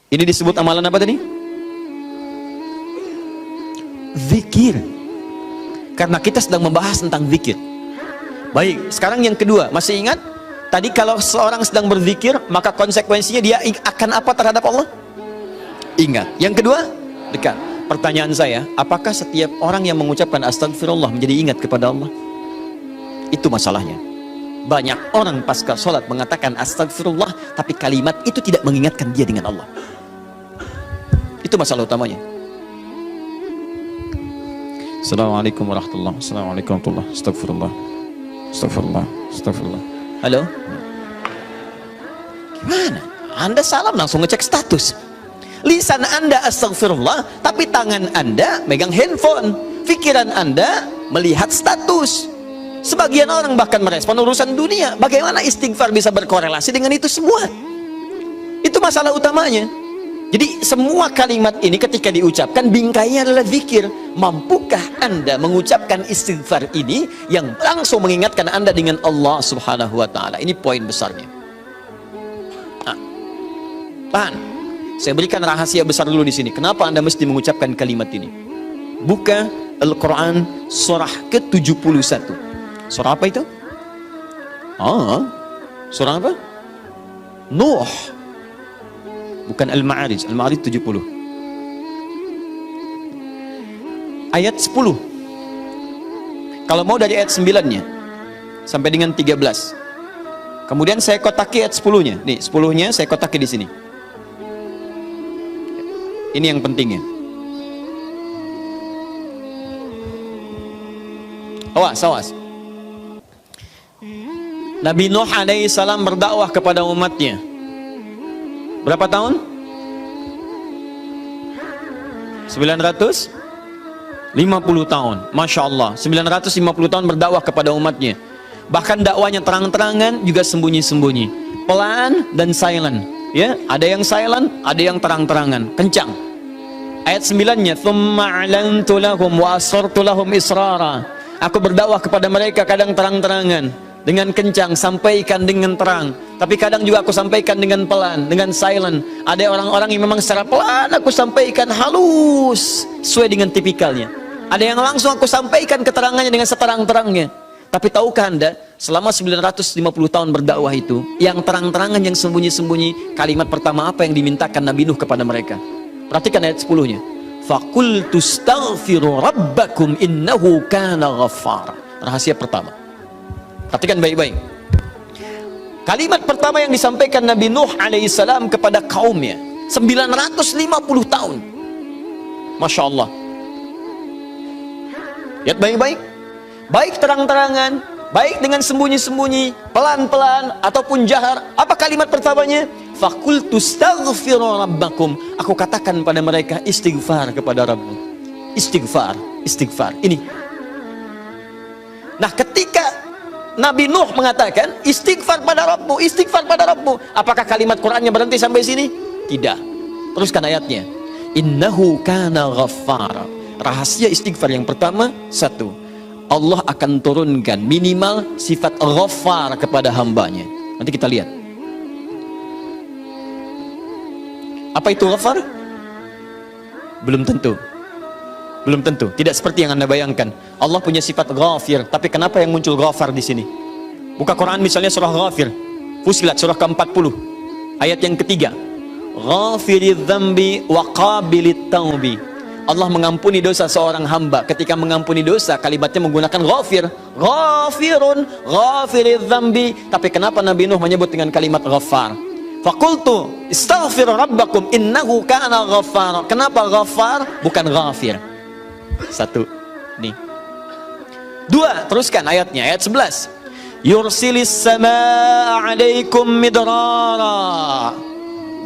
Ini disebut amalan apa tadi? Zikir. Karena kita sedang membahas tentang zikir. Baik, sekarang yang kedua, masih ingat? Tadi kalau seorang sedang berzikir, maka konsekuensinya dia akan apa terhadap Allah? Ingat. Yang kedua, dekat. Pertanyaan saya, apakah setiap orang yang mengucapkan astagfirullah menjadi ingat kepada Allah? Itu masalahnya. Banyak orang pasca sholat mengatakan astagfirullah, tapi kalimat itu tidak mengingatkan dia dengan Allah. Itu masalah utamanya. Assalamualaikum warahmatullahi wabarakatuh. Assalamualaikum warahmatullahi wabarakatuh. Astagfirullah. Astagfirullah. Astagfirullah. Halo? Gimana? Anda salam langsung ngecek status. Lisan Anda astagfirullah, tapi tangan Anda megang handphone. Pikiran Anda melihat status. Sebagian orang bahkan merespon urusan dunia. Bagaimana istighfar bisa berkorelasi dengan itu semua? Itu masalah utamanya. Jadi semua kalimat ini ketika diucapkan bingkainya adalah zikir. Mampukah Anda mengucapkan istighfar ini yang langsung mengingatkan Anda dengan Allah Subhanahu wa taala? Ini poin besarnya. Nah, paham? Saya berikan rahasia besar dulu di sini. Kenapa Anda mesti mengucapkan kalimat ini? Buka Al-Quran surah ke-71. Surah apa itu? Surah apa? Nuh. Bukan Al-Ma'arij. Al-Ma'arij 70. Ayat 10. Kalau mau dari ayat 9-nya sampai dengan 13. Kemudian saya kotaki ayat 10-nya. Nih, 10-nya saya kotaki di sini. Ini yang pentingnya. Awas. Nabi Nuh alaihissalam berdakwah kepada umatnya. Berapa tahun? 950 tahun. Masya Allah, 950 tahun berdakwah kepada umatnya. Bahkan dakwanya terang-terangan, juga sembunyi-sembunyi, pelan dan silent. Ya, ada yang silent, ada yang terang-terangan, kencang. Ayat 9-nya, "Tsumma 'alantu lahum wa asrartu lahum israra." Aku berdakwah kepada mereka kadang terang-terangan, dengan kencang, sampaikan dengan terang. Tapi kadang juga aku sampaikan dengan pelan, dengan silent. Ada orang-orang yang memang secara pelan aku sampaikan halus, sesuai dengan tipikalnya. Ada yang langsung aku sampaikan keterangannya dengan seterang-terangnya. Tapi tahukah Anda, selama 950 tahun berdakwah itu, yang terang-terangan, yang sembunyi-sembunyi, kalimat pertama apa yang dimintakan Nabi Nuh kepada mereka? Perhatikan ayat 10-nya. "Faqultu astaghfiru rabbakum innahu kana ghaffar." Rahasia pertama. Perhatikan baik-baik. Kalimat pertama yang disampaikan Nabi Nuh alaihissalam kepada kaumnya, 950 tahun. Masya Allah. Lihat baik-baik. Baik terang-terangan, baik dengan sembunyi-sembunyi, pelan-pelan ataupun jahar. Apa kalimat pertamanya? Faqultu astaghfiru rabbakum. Aku katakan pada mereka, istighfar kepada Rabbmu. Istighfar, istighfar. Ini. Nah, ketika Nabi Nuh mengatakan istighfar pada Rabbmu, istighfar pada Rabbmu, apakah kalimat Qur'annya berhenti sampai sini? Tidak. Teruskan ayatnya. Innahu kana ghaffar. Rahasia istighfar yang pertama, satu, Allah akan turunkan minimal sifat ghaffar kepada hambanya. Nanti kita lihat. Apa itu ghaffar? Belum tentu. Belum tentu. Tidak seperti yang Anda bayangkan. Allah punya sifat ghafir, tapi kenapa yang muncul ghafar di sini? Buka Quran misalnya surah Ghafir. Fusilat surah ke-40. Ayat yang ketiga. Ghafiridz dzambi wa qabilit taubi. Allah mengampuni dosa seorang hamba. Ketika mengampuni dosa, kalimatnya menggunakan ghafir. Ghafirun, ghafiridz dzambi. Tapi kenapa Nabi Nuh menyebut dengan kalimat ghaffar? Faqultu istaghfiru rabbakum innahu kana ghaffar. Kenapa ghaffar bukan ghafir? Satu. Nih. Dua, teruskan ayatnya, ayat 11. Yursilis samaa 'alaikum midrara.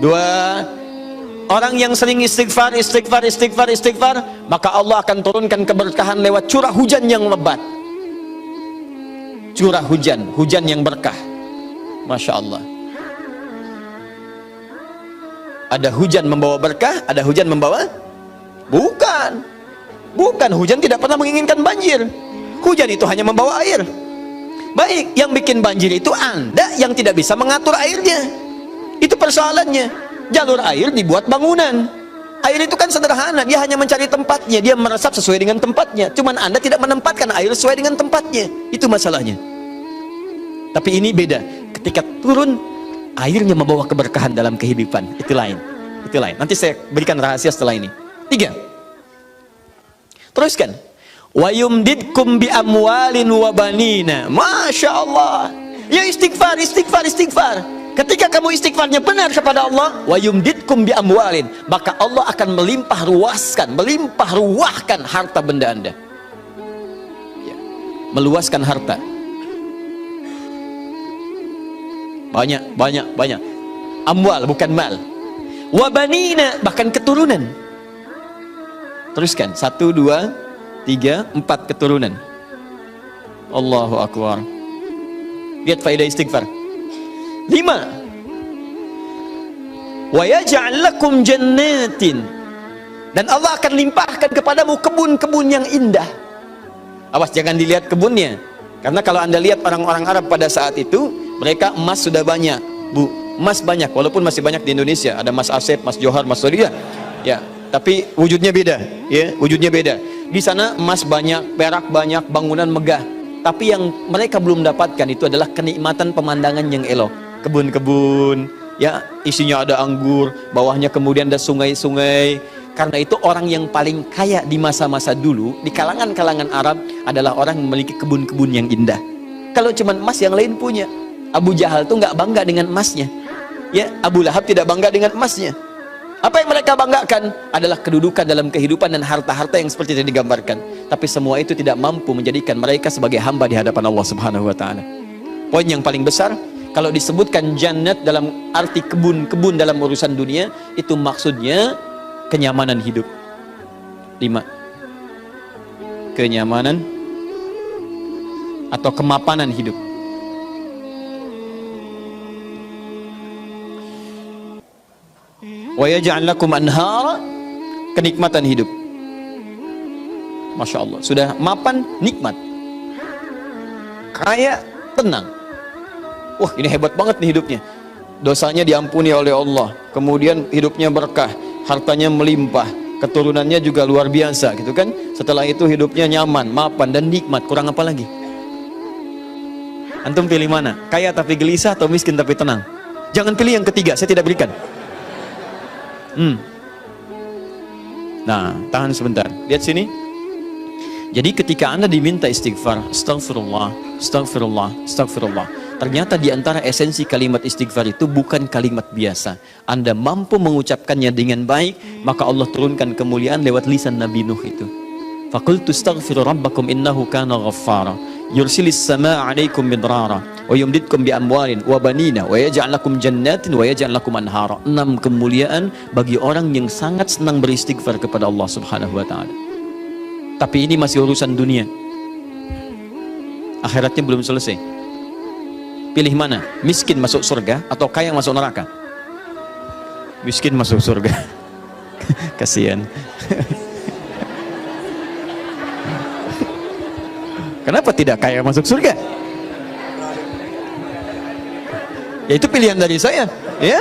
Dua. Orang yang sering istighfar, maka Allah akan turunkan keberkahan lewat curah hujan yang lebat. Curah hujan, hujan yang berkah. Masya Allah. Ada hujan membawa berkah, ada hujan membawa? Bukan. Bukan, hujan tidak pernah menginginkan banjir. Hujan itu hanya membawa air. Baik, yang bikin banjir itu Anda yang tidak bisa mengatur airnya. Itu persoalannya. jalur air dibuat bangunan. Air itu kan sederhana, dia hanya mencari tempatnya, dia meresap sesuai dengan tempatnya. Cuman Anda tidak menempatkan air sesuai dengan tempatnya, itu masalahnya. Tapi ini beda, ketika turun airnya membawa keberkahan dalam kehidupan, itu lain. Itu lain. Nanti saya berikan rahasia setelah ini. 3. Teruskan. Wa yumdidkum bi amwalin wa banina. Masya Allah. Ya istighfar, istighfar, istighfar. Ketika kamu istighfarnya benar kepada Allah, wa yumdidkum bi amwalin, maka Allah akan melimpah ruahkan harta benda Anda. Ya. Meluaskan harta. Banyak. Amwal bukan mal. Wa banina, bahkan keturunan. Teruskan. 1, 2, 3, 4 keturunan. Allahu Akbar. Lihat faedah istighfar. 5. Wa yaj'al lakum jannatin, dan Allah akan limpahkan kepadamu kebun-kebun yang indah. Awas jangan dilihat kebunnya, karena kalau Anda lihat orang-orang Arab pada saat itu, mereka emas sudah banyak, Bu. Emas banyak, walaupun masih banyak di Indonesia. Ada Mas Asep, Mas Johar, Mas Sodia. Ya, tapi wujudnya beda, ya, wujudnya beda. Di sana emas banyak, perak banyak, bangunan megah. Tapi yang mereka belum dapatkan itu adalah kenikmatan pemandangan yang elok. Kebun-kebun, ya, isinya ada anggur, bawahnya kemudian ada sungai-sungai. Karena itu orang yang paling kaya di masa-masa dulu di kalangan-kalangan Arab adalah orang yang memiliki kebun-kebun yang indah. Kalau cuma emas, yang lain punya. Abu Jahal tuh nggak bangga dengan emasnya, ya. Abu Lahab tidak bangga dengan emasnya. Apa yang mereka banggakan adalah kedudukan dalam kehidupan dan harta-harta yang seperti yang digambarkan. Tapi semua itu tidak mampu menjadikan mereka sebagai hamba di hadapan Allah Subhanahu wa taala. Poin yang paling besar, kalau disebutkan jannat dalam arti kebun-kebun dalam urusan dunia, itu maksudnya kenyamanan hidup. 5. Kenyamanan atau kemapanan hidup. Wa yaj'al lakum anhara, kenikmatan hidup. Masya Allah, sudah mapan, nikmat, kaya, tenang. Wah, ini hebat banget nih hidupnya. Dosanya diampuni oleh Allah, kemudian hidupnya berkah, hartanya melimpah, keturunannya juga luar biasa, gitu kan. Setelah itu hidupnya nyaman, mapan, dan nikmat. Kurang apa lagi? Antum pilih mana? Kaya tapi gelisah atau miskin tapi tenang? Jangan pilih yang ketiga, saya tidak berikan. Nah, tahan sebentar. Lihat sini. Jadi ketika Anda diminta istighfar, astagfirullah, astagfirullah, astagfirullah, ternyata di antara esensi kalimat istighfar itu bukan kalimat biasa. Anda mampu mengucapkannya dengan baik, maka Allah turunkan kemuliaan lewat lisan Nabi Nuh itu. Faqultu astaghfiru rabbakum innahu kana ghaffara yursilis samaa 'alaikum midrara wa yumdidkum bi amwalin wa banina wa yaj'al lakum jannatin wa yaj'al lakum anhara. 6 kemuliaan bagi orang yang sangat senang beristighfar kepada Allah Subhanahu wa taala. Tapi ini masih urusan dunia. Akhiratnya belum selesai. Pilih mana? Miskin masuk surga atau kaya masuk neraka? Miskin masuk surga. Kasihan. Kenapa tidak kaya masuk surga? Ya itu pilihan dari saya, ya.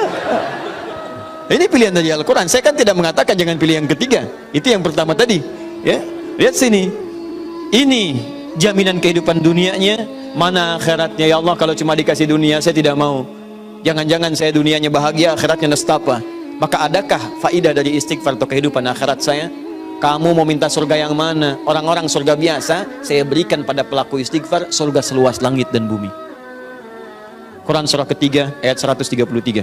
Ini pilihan dari Al-Quran. Saya kan tidak mengatakan jangan pilih yang ketiga. Itu yang pertama tadi, ya. Lihat sini. Ini jaminan kehidupan dunianya, mana akhiratnya. Ya Allah, kalau cuma dikasih dunia saya tidak mau. Jangan-jangan saya dunianya bahagia, akhiratnya nestapa. Maka adakah faidah dari istighfar atau kehidupan akhirat saya? Kamu mau minta surga yang mana? Orang-orang surga biasa, saya berikan pada pelaku istighfar surga seluas langit dan bumi. Quran surah ketiga ayat 133.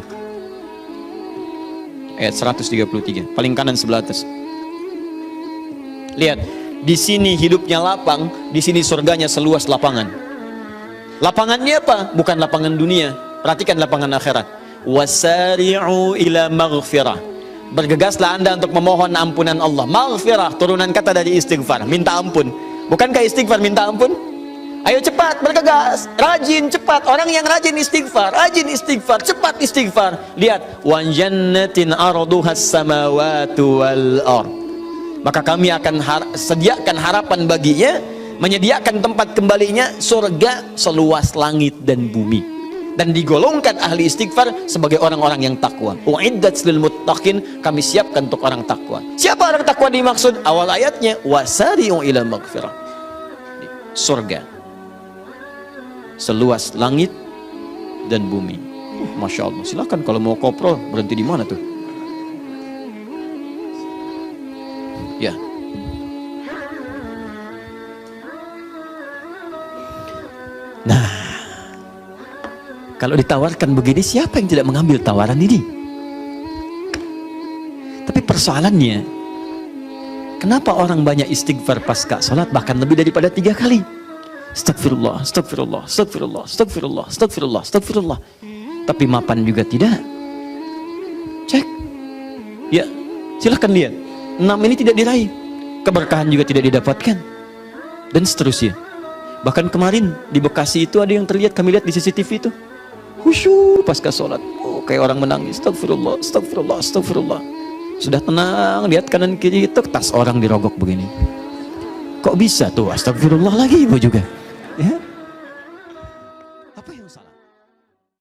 Ayat 133, paling kanan sebelah atas. Lihat, di sini hidupnya lapang, di sini surganya seluas lapangan. Lapangannya apa? Bukan lapangan dunia. Perhatikan lapangan akhirat. Wasari'u ila maghfirah. Bergegaslah Anda untuk memohon ampunan Allah. Maghfirah, turunan kata dari istighfar, minta ampun. Bukankah istighfar minta ampun? Ayo cepat, bergegas, rajin, cepat. Orang yang rajin istighfar, cepat istighfar. Lihat, wa jannatin arduhas samawati wal ard. Maka kami akan sediakan harapan baginya, menyediakan tempat kembalinya surga seluas langit dan bumi. dan digolongkan ahli istighfar sebagai orang-orang yang takwa. Uiddat lil muttaqin, kami siapkan untuk orang takwa. Siapa orang takwa dimaksud? Awal ayatnya wasari'u ila maghfirah. Surga seluas langit dan bumi. Masya Allah. Silakan kalau mau kopro, berhenti di mana tuh? Ya. Nah, kalau ditawarkan begini, siapa yang tidak mengambil tawaran ini? Tapi persoalannya, kenapa orang banyak istighfar pasca sholat bahkan lebih daripada 3 kali? Astagfirullah, astagfirullah, astagfirullah, astagfirullah, astagfirullah, astagfirullah. Tapi mapan juga tidak. Cek. Ya, silahkan lihat. 6 ini tidak diraih. Keberkahan juga tidak didapatkan. Dan seterusnya. Bahkan kemarin di Bekasi itu ada yang terlihat, kami lihat di CCTV itu. Khusyuk pasca sholat. Oh, kayak orang menangis. Astagfirullah, astagfirullah, astagfirullah. Sudah tenang, lihat kanan kiri itu, tas orang dirogok begini. Kok bisa tuh? Astagfirullah lagi ibu juga. Ya.